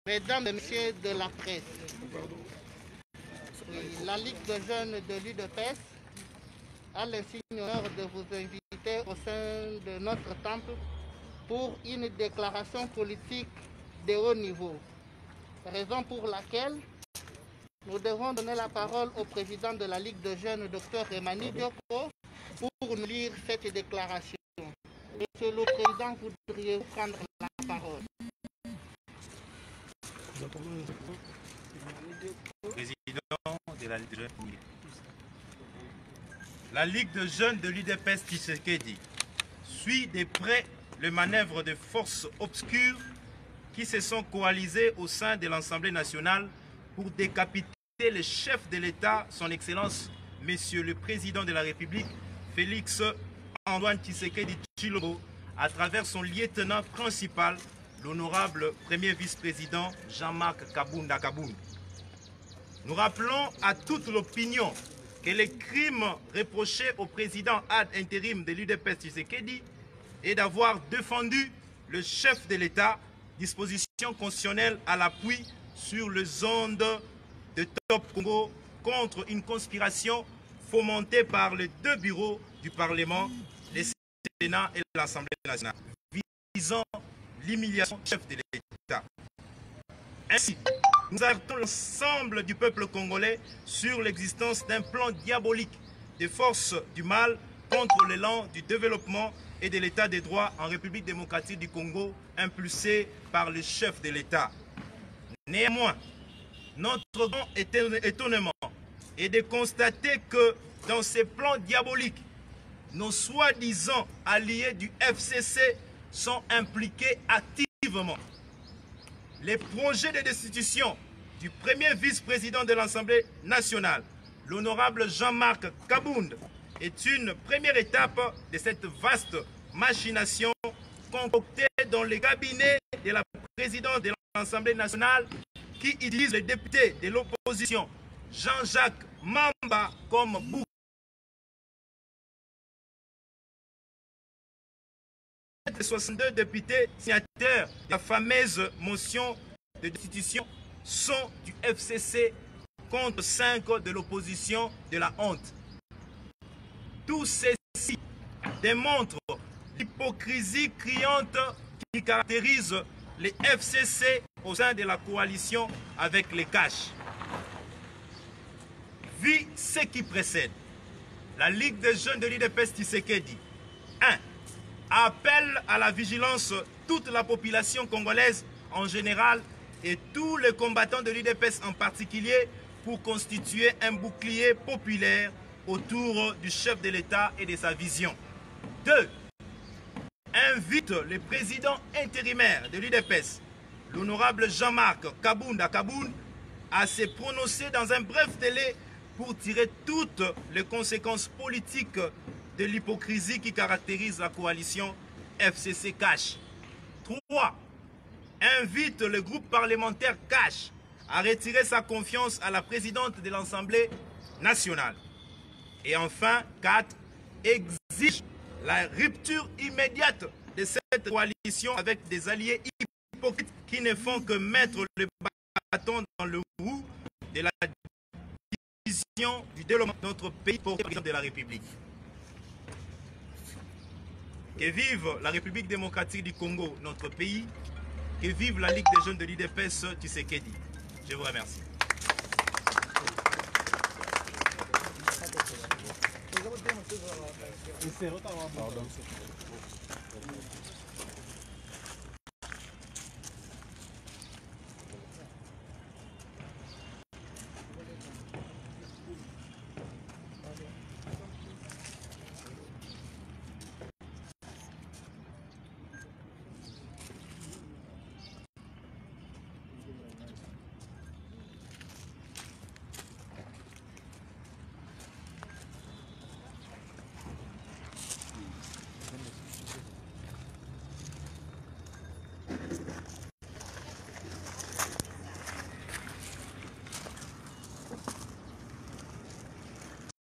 Mesdames et messieurs de la presse, la Ligue de jeunes de l'UDPS a l'insigne honneur de vous inviter au sein de notre temple pour une déclaration politique de haut niveau. Raison pour laquelle nous devons donner la parole au président de la Ligue de jeunes, Dr Emmanuel Dioko, pour nous lire cette déclaration. Monsieur le Président, voudriez-vous prendre la parole? Président de la Ligue de jeunes. La Ligue de jeunes de l'UDPS Tshisekedi suit de près le manœuvre de forces obscures qui se sont coalisées au sein de l'Assemblée nationale pour décapiter le chef de l'État, son Excellence, Monsieur le Président de la République, Félix Antoine Tshisekedi Tshilombo, à travers son lieutenant principal, l'honorable premier vice-président Jean-Marc Kabunda Kabound. Nous rappelons à toute l'opinion que les crimes reprochés au président ad intérim de l'UDPS Tshisekedi est d'avoir défendu le chef de l'État, disposition constitutionnelle à l'appui sur les ondes de Top Congo contre une conspiration fomentée par les deux bureaux du Parlement, le Sénat et l'Assemblée nationale, visant l'humiliation du chef de l'État. Ainsi, nous alertons l'ensemble du peuple congolais sur l'existence d'un plan diabolique des forces du mal contre l'élan du développement et de l'état des droits en République démocratique du Congo, impulsé par le chef de l'État. Néanmoins, notre grand étonnement est de constater que dans ces plans diaboliques, nos soi-disant alliés du FCC sont impliqués activement. Les projets de destitution du premier vice-président de l'Assemblée nationale, l'honorable Jean-Marc Kabound, est une première étape de cette vaste machination concoctée dans les cabinets de la présidente de l'Assemblée nationale qui utilise les députés de l'opposition Jean-Jacques Mamba comme bouc. 62 députés signataires de la fameuse motion de destitution sont du FCC contre 5 de l'opposition de la honte. Tout ceci démontre l'hypocrisie criante qui caractérise les FCC au sein de la coalition avec les caches. Vu ce qui précède, la Ligue des jeunes de l'UDPS Tshisekedi 1. Appelle à la vigilance toute la population congolaise en général et tous les combattants de l'UDPS en particulier pour constituer un bouclier populaire autour du chef de l'État et de sa vision. 2. Invite le président intérimaire de l'UDPS, l'honorable Jean-Marc Kabunda Kabound, à se prononcer dans un bref délai pour tirer toutes les conséquences politiques de l'hypocrisie qui caractérise la coalition FCC Cash. 3. Invite le groupe parlementaire Cash à retirer sa confiance à la présidente de l'Assemblée nationale. Et enfin, 4. Exige la rupture immédiate de cette coalition avec des alliés hypocrites qui ne font que mettre le bâton dans le roue de la vision du développement de notre pays pour le président de la République. Que vive la République démocratique du Congo, notre pays. Que vive la Ligue des jeunes de l'UDPS Tshisekedi. Je vous remercie. Pardon.